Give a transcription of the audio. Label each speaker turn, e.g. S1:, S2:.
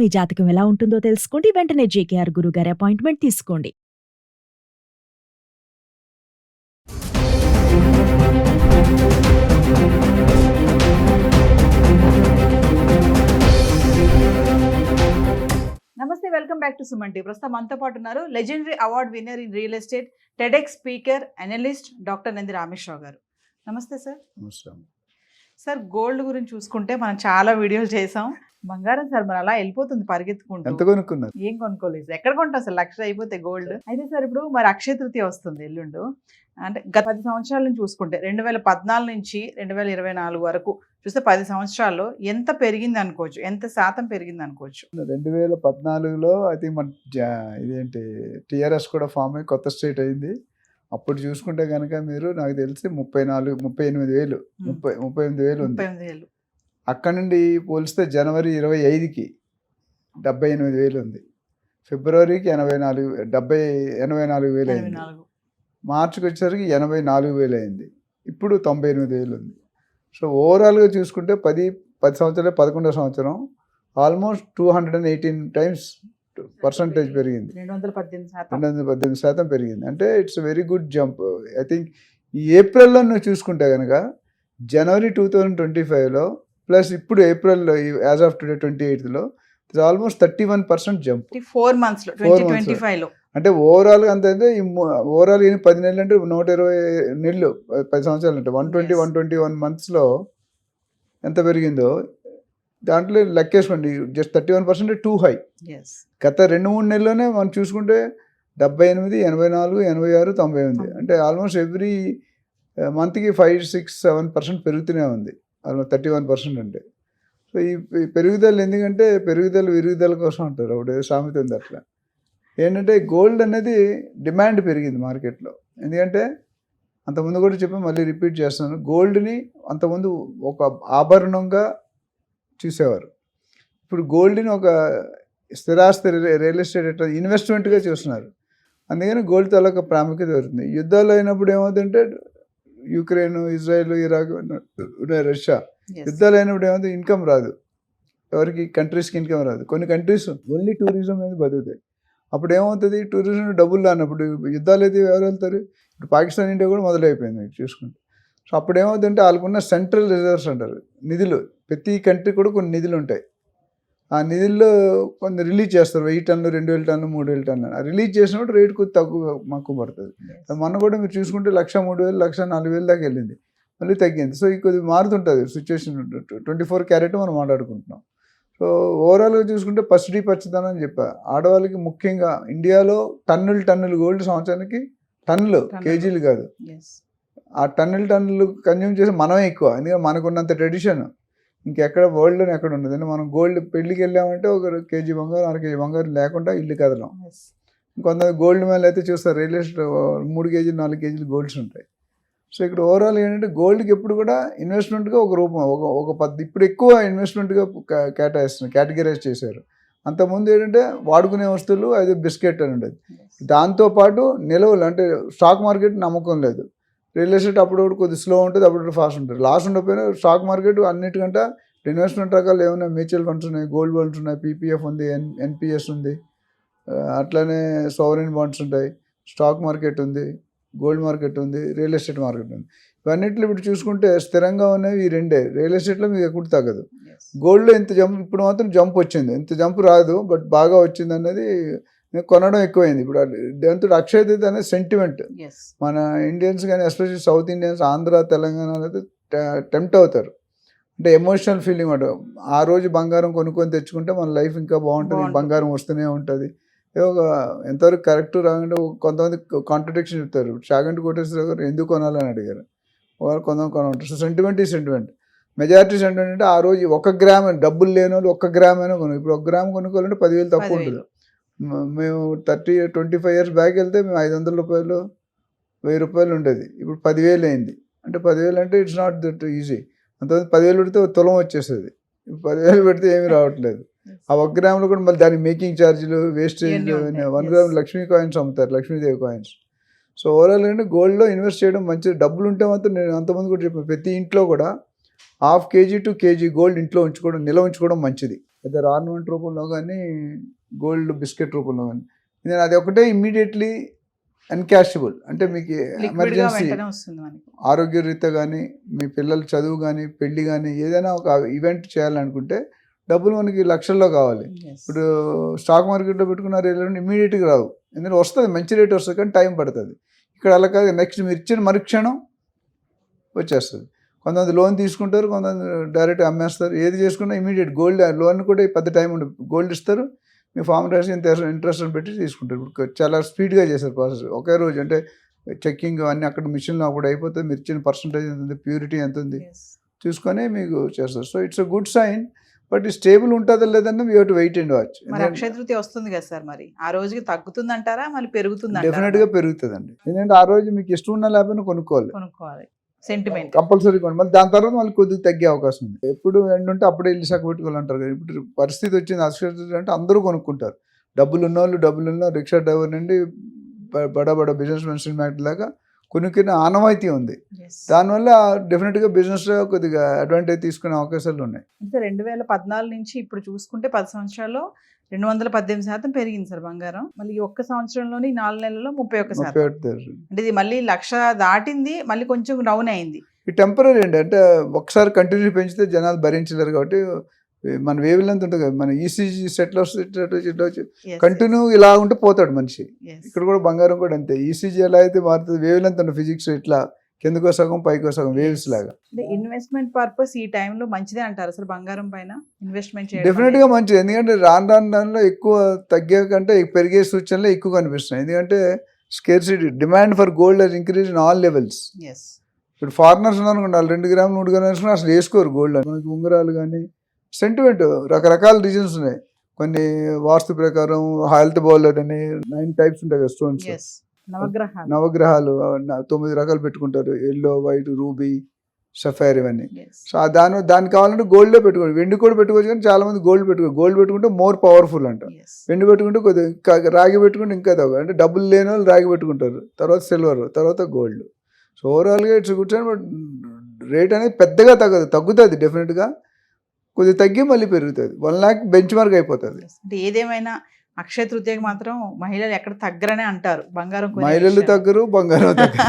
S1: మీ జాతకం ఎలా ఉంటుందో తెలుసుకోండి. వెంటనే జేకేఆర్ గురుగారి అపాయింట్మెంట్ తీసుకోండి.
S2: నమస్తే, welcome back to Suman TV. ప్రస్తుతం మనతో పాటు ఉన్నారు legendary award winner in real estate, TEDx speaker, analyst doctor Nandi Rameshwar Rao గారు. నమస్తే సార్. సార్, గోల్డ్ గురించి చూసుకుంటే మనం చాలా వీడియోలు చేసాం. బంగారం సార్ మరి అలా వెళ్ళిపోతుంది పరిగెత్తుకుంటూ.
S3: ఎంత కొనుక్కున్నారు?
S2: ఏం కొనుక్కోలేదు, ఎక్కడ కొంటాం సార్, 1,00,000 అయిపోతే గోల్డ్. అయితే సార్, ఇప్పుడు మరి అక్షయ తృతీయ వస్తుంది ఎల్లుండు. అంటే గత 10 సంవత్సరాల నుంచి చూసుకుంటే 2014 నుంచి 2024 వరకు చూస్తే 10 సంవత్సరాల్లో ఎంత పెరిగింది అనుకోవచ్చు, ఎంత శాతం పెరిగింది అనుకోవచ్చు?
S3: 2014లో ఐ థింక్ మన ఇదేంటి టీఆర్ఎస్ కూడా ఫామ్ అయ్యి కొత్త స్టేట్ అయింది. అప్పుడు చూసుకుంటే కనుక మీరు నాకు తెలిసి 38,000 ఉంది. అక్కడ నుండి పోలిస్తే జనవరి 25కి 78,000 ఉంది. ఫిబ్రవరికి 84,000 అయింది. మార్చికి వచ్చేసరికి 84,000 అయింది. ఇప్పుడు 98,000 ఉంది. సో ఓవరాల్గా చూసుకుంటే 10 సంవత్సరాలు 11వ సంవత్సరం ఆల్మోస్ట్ 218 టైమ్స్ పర్సంటేజ్ పెరిగింది. 218% పెరిగింది. అంటే it's very good jump. I think ఈ ఏప్రిల్లో నువ్వు చూసుకుంటే కనుక జనవరి 2025లో ప్లస్ ఇప్పుడు ఏప్రిల్లో యాజ్ ఆఫ్ టుడే 28లో ఆల్మోస్ట్ 31% జంప్
S2: 4 monthsలో 2025లో.
S3: అంటే ఓవరాల్గా అంత అయితే ఓవరాల్ 10 నెలలు అంటే 120 నెలలు 10 సంవత్సరాలు అంటే 121 monthsలో ఎంత పెరిగిందో దాంట్లో లెక్కేసుకోండి. Just 31% two high. గత 2-3 నెలల్లోనే మనం చూసుకుంటే 78, 84, 86, 98 అంటే ఆల్మోస్ట్ ఎవ్రీ మంత్కి 5-6-7% పెరుగుతూనే ఉంది. ఆల్మోస్ట్ 31% అంటే. సో ఈ పెరుగుదల ఎందుకంటే విరుగుదల కోసం అంటారు. అప్పుడు సామెత ఉంది అట్లా. ఏంటంటే గోల్డ్ అనేది డిమాండ్ పెరిగింది మార్కెట్లో. ఎందుకంటే అంతకుముందు కూడా చెప్పి మళ్ళీ రిపీట్ చేస్తున్నాను, గోల్డ్ని అంతకుముందు ఒక ఆభరణంగా చూసేవారు. ఇప్పుడు గోల్డ్ని ఒక స్థిరాస్తి రియల్ ఎస్టేట్ ఎట్లా ఇన్వెస్ట్మెంట్గా చూస్తున్నారు. అందుకని గోల్డ్ తాలూకా ప్రాముఖ్యత పెరుగుతుంది. యుద్ధాలు అయినప్పుడు ఏమవుతుందంటే యుక్రెయిన్, ఇజ్రాయెల్, ఇరాక్, రష్యా యుద్ధాలు అయినప్పుడు ఏమవుతుంది, ఇన్కమ్ రాదు. ఎవరికి కంట్రీస్కి ఇన్కమ్ రాదు. కొన్ని కంట్రీస్ ఓన్లీ టూరిజం అనేది బతుకుతాయి. అప్పుడు ఏమవుతుంది, టూరిజం డబ్బులు రానప్పుడు యుద్ధాలు అయితే ఎవరు వెళ్తారు? ఇప్పుడు పాకిస్తాన్, ఇండియా కూడా మొదలైపోయింది చూసుకుంటే. సో అప్పుడు ఏమవుతుందంటే వాళ్ళకున్న సెంట్రల్ రిజర్వ్స్ అంటారు, నిధులు. ప్రతి కంట్రీ కూడా కొన్ని నిధులు ఉంటాయి. ఆ నిధుల్లో కొన్ని రిలీజ్ చేస్తారు. 1000 టన్నులు, 2000 టన్నులు, 3000 టన్నులు. ఆ రిలీజ్ చేసినప్పుడు రేటు కొద్ది తక్కువ పడుతుంది. మొన్న కూడా మీరు చూసుకుంటే 1,03,000, 1,04,000 దాకా వెళ్ళింది, మళ్ళీ తగ్గింది. సో ఈ కొద్ది మారుతుంటుంది సిచ్యువేషన్. 24 క్యారెట్ మనం మాట్లాడుకుంటున్నాం. సో ఓవరాల్గా చూసుకుంటే పసిడి పచ్చదనం అని చెప్పా. ఆడవాళ్ళకి ముఖ్యంగా ఇండియాలో టన్నులు గోల్డ్ సంవత్సరానికి, టన్నులు, కేజీలు కాదు, ఆ టన్నులు కన్జ్యూమ్ చేసి మనమే ఎక్కువ. ఎందుకంటే మనకున్నంత ట్రెడిషన్ ఇంకెక్కడ వరల్డ్లోనే ఎక్కడ ఉండదు. అంటే మనం గోల్డ్ పెళ్ళికి వెళ్ళామంటే ఒక కేజీ బంగారం, 1 కేజీ బంగారం లేకుండా ఇల్లు కదలం. కొంతమంది గోల్డ్ మీద అయితే చూస్తారు, రియల్ ఎస్టేట్ 3 కేజీలు 4 కేజీలు గోల్డ్స్ ఉంటాయి. సో ఇక్కడ ఓవరాల్ ఏంటంటే గోల్డ్కి ఎప్పుడు కూడా ఇన్వెస్ట్మెంట్గా ఒక రూపం, ఒక ఇప్పుడు ఎక్కువ ఇన్వెస్ట్మెంట్గా కేటగిరైజ్ చేశారు. అంతకుముందు ఏంటంటే వాడుకునే వస్తువులు, అది బిస్కెట్ అని ఉండేది. దాంతోపాటు నిలవలు, అంటే స్టాక్ మార్కెట్ నమ్మకం లేదు. రియల్ ఎస్టేట్ అప్పుడప్పుడు కొద్దిగా స్లో ఉంటుంది, అప్పుడప్పుడు ఫాస్ట్ ఉంటుంది. లాస్ ఉండకపోయినా స్టాక్ మార్కెట్ అన్నిటికంటే ఇన్వెస్ట్మెంట్ రకాలు ఏమైనా మ్యూచువల్ ఫండ్స్ ఉన్నాయి, గోల్డ్ బాండ్స్ ఉన్నాయి, పీపీఎఫ్ ఉంది, ఎన్పిఎస్ ఉంది, అట్లనే సోవరెన్ బాండ్స్ ఉంటాయి, స్టాక్ మార్కెట్ ఉంది, గోల్డ్ మార్కెట్ ఉంది, రియల్ ఎస్టేట్ మార్కెట్ ఉంది. ఇవన్నిట్లో ఇప్పుడు చూసుకుంటే స్థిరంగా ఉన్నవి ఈ రెండే. రియల్ ఎస్టేట్లో మీకు ఎప్పుడు తగ్గదు. గోల్డ్లో ఇంత జంప్, ఇప్పుడు మాత్రం జంప్ వచ్చింది. ఇంత జంప్ రాదు, బట్ బాగా వచ్చింది అన్నది కొనడం ఎక్కువైంది. ఇప్పుడు దాంతో అక్షయ తృతీయ అనేది సెంటిమెంట్. మన ఇండియన్స్ కానీ ఎస్పెషల్లీ సౌత్ ఇండియన్స్, ఆంధ్ర, తెలంగాణలో అయితే టెంప్ట్ అవుతారు. అంటే ఎమోషనల్ ఫీలింగ్ అంట. ఆ రోజు బంగారం కొనుక్కొని తెచ్చుకుంటే మన లైఫ్ ఇంకా బాగుంటుంది, బంగారం వస్తూనే ఉంటుంది. ఎంతవరకు కరెక్ట్ రాకుండా కొంతమంది కాంట్రడిక్షన్ చెప్తారు. చాగంటి కోటేశ్వరరావు గారు ఎందుకు కొనాలని అడిగారు. కొంతమంది కొనుంటారు. సో సెంటిమెంట్ ఈ సెంటిమెంట్. మెజారిటీ సెంటిమెంట్ అంటే ఆ రోజు 1 గ్రామ్, డబ్బులు లేని వాళ్ళు 1 గ్రామ్ అయినా కొను. ఇప్పుడు 1 గ్రామ్ కొనుక్కోవాలంటే 10,000 తక్కువ ఉంటుంది. మేము 25 years బ్యాక్ వెళ్తే మేము 500 రూపాయలు, 1000 రూపాయలు ఉండేది. ఇప్పుడు 10,000 అయింది. అంటే 10,000 అంటే ఇట్స్ నాట్ దట్ ఈజీ. అంతమంది 10,000 పెడితే తులం వచ్చేసేది. 10,000 పెడితే ఏమీ రావట్లేదు. ఆ 1 గ్రామ్లో కూడా మళ్ళీ దాని మేకింగ్ ఛార్జీలు, వేస్టేజ్. 1 గ్రామ్ లక్ష్మీ కాయిన్స్ అమ్ముతారు, లక్ష్మీదేవి కాయిన్స్. సో ఓవరాల్ అంటే గోల్డ్లో ఇన్వెస్ట్ చేయడం మంచిది. డబ్బులు ఉంటే మాత్రం నేను అంతమంది కూడా చెప్పాను, ప్రతి ఇంట్లో కూడా 1/2 kg to kg గోల్డ్ ఇంట్లో ఉంచుకోవడం, నిల్వ ఉంచుకోవడం మంచిది. లేదా ఆర్నమెంట్ రూపంలో కానీ గోల్డ్ బిస్కెట్ రూపంలో కానీ నేను అది ఒకటే ఇమ్మీడియట్లీ అన్కాషబుల్. అంటే మీకు
S2: లిక్విడ్ గా
S3: ఎమర్జెన్సీ
S2: వెంటనే వస్తుంది మనకి.
S3: ఆరోగ్యరీత్యా కానీ మీ పిల్లల చదువు కానీ పెళ్లి కానీ ఏదైనా ఒక ఈవెంట్ చేయాలనుకుంటే డబ్బులు మనకి లక్షల్లో కావాలి.
S2: Yes.
S3: ఇప్పుడు స్టాక్ మార్కెట్లో పెట్టుకున్నారు ఇమ్మీడియట్గా రావు, ఎందుకంటే వస్తుంది మంచి రేట్ వస్తుంది కానీ టైం పడుతుంది. ఇక్కడ అలా కాదు, నెక్స్ట్ మీరు ఇచ్చిన మరుక్షణం వచ్చేస్తుంది. కొంతమంది లోన్ తీసుకుంటారు, కొంతమంది డైరెక్ట్ అమ్మేస్తారు. ఏది చేసుకున్నా ఇమీడియట్ గోల్డ్ లోన్ కూడా పెద్ద టైం ఉండదు, గోల్డ్ ఇస్తారు, మీ ఫామ్ రాసి ఇంత ఇంట్రెస్ట్ పెట్టి తీసుకుంటారు. ఇప్పుడు చాలా స్పీడ్గా చేశారు ప్రాసెస్, ఒకే రోజు. అంటే చెక్కింగ్ అన్నీ అక్కడ మిషన్లో అప్పుడు అయిపోతుంది. మీరు ఇచ్చిన పర్సంటేజ్ ఎంత ఉంది, ప్యూరిటీ ఎంత ఉంది
S2: Yes.
S3: చూసుకొని మీకు చేస్తారు. So it's a good sign. But stable ఉంటుందో లేదన్నా we have to wait and watch.
S2: మరి అక్షయ తృతీయ వస్తుంది కదా సార్, మరి ఆ రోజుకి తగ్గుతుంది అంటారా మళ్ళీ పెరుగుతుంది
S3: డెఫినెట్గా పెరుగుతుందండి. ఎందుకంటే ఆ రోజు మీకు ఇష్టం ఉన్నా లేకపోయినా కొనుక్కోవాలి,
S2: కొనుక్కోవాలి, సెంటిమెంట్.
S3: కంపల్సరీ కొను. మళ్ళీ దాని తర్వాత మళ్ళీ కొద్దిగా తగ్గే అవకాశం ఉంది. ఎప్పుడు ఎండ్ ఉంటే అప్పుడే ఇల్లు సక్క పెట్టుకోవాలంటారు కదా. ఇప్పుడు పరిస్థితి వచ్చింది అక్షయ తృతీయ అంటే అందరూ కొనుక్కుంటారు. డబ్బులు ఉన్నోళ్ళు, డబ్బులు ఉన్న రిక్షా డ్రైవర్ నుండి బడా బిజినెస్ మెన్షన్ మ్యాట్ లాగా కొనుక్కునే ఆనవాయితీ ఉంది. దానివల్ల డెఫినెట్గా బిజినెస్లో కొద్దిగా అడ్వాంటేజ్ తీసుకునే అవకాశాలు ఉన్నాయి.
S2: అంటే 2014 నుంచి ఇప్పుడు చూసుకుంటే 10 సంవత్సరాల్లో 218% పెరిగింది సార్ బంగారం. మళ్ళీ ఈ ఒక్క సంవత్సరంలోని 4 నెలల్లో 31%. అంటే ఇది మళ్ళీ 1,00,000 దాటింది, మళ్ళీ కొంచెం డౌన్ అయింది.
S3: ఈ టెంపరీ అండి. అంటే ఒకసారి కంటిన్యూ పెంచితే జనాలు భరించలేరు కాబట్టి మన వేవ్ లెంత్ ఉంటుంది కదా, మన ఈసీజీ సెట్లో కంటిన్యూ ఇలా ఉంటే పోతాడు మనిషి. ఇక్కడ కూడా బంగారం కూడా అంతే. ఈసీజీ ఎలా అయితే మారుతుంది, వేవ్ లెంత్ ఉంటుంది ఫిజిక్స్, ఇట్లా కిందకో సగం పైకో సగం వేవ్స్ లాగా.
S2: ఇన్వెస్ట్మెంట్ పర్పస్ ఈ టైంలో మంచిదే అంటారు సార్ బంగారం పైన ఇన్వెస్ట్మెంట్ చేయడం?
S3: డెఫినెట్ గా మంచిది. ఎందుకంటే రాను ఎక్కువ తగ్గే కంటే పెరిగే సూచనలు ఎక్కువ కనిపిస్తున్నాయి. ఎందుకంటే scarcity, demand for gold has increase in all levels. ఇప్పుడు ఫారినర్స్ ఉన్నారనుకోండి, వాళ్ళు 2 గ్రాములు 3 గ్రాములు అసలు వేసుకోరు గోల్డ్. మనకి ఉంగరాలు కానీ సెంటిమెంట్ రకరకాల రీజన్స్ ఉన్నాయి. కొన్ని వాస్తు ప్రకారం హెల్త్ బౌలర్ అని 9 టైప్స్ ఉంటాయి కదా స్టోన్స్, నవగ్రహాలు 9 రకాలు పెట్టుకుంటారు. ఎల్లో, వైట్, రూబీ, సఫైర్ ఇవన్నీ. సో దానికి కావాలంటే గోల్డ్లో పెట్టుకోవచ్చు, వెండి కూడా పెట్టుకోవచ్చు. కానీ చాలా మంది గోల్డ్ పెట్టుకుంటే మోర్ పవర్ఫుల్ అంటారు. వెండి పెట్టుకుంటే కొద్దిగా, రాగి పెట్టుకుంటే ఇంకా తగ్గ. అంటే డబ్బులు లేని వాళ్ళు రాగి పెట్టుకుంటారు, తర్వాత సిల్వర్, తర్వాత గోల్డ్. సో ఓవరాల్గా ఇట్స్ గుడ్. బట్ రేట్ అనేది పెద్దగా తగ్గుతుంది డెఫినెట్గా. కొద్దిగా తగ్గి మళ్ళీ పెరుగుతుంది. 1 lakh బెంచ్ మార్క్ అయిపోతుంది.
S2: అంటే ఏదేమైనా అక్షయ తృతీయకి మాత్రం మహిళలు ఎక్కడ తగ్గరనే అంటారు. బంగారం
S3: మహిళలు తగ్గరు, బంగారం తగ్గరు.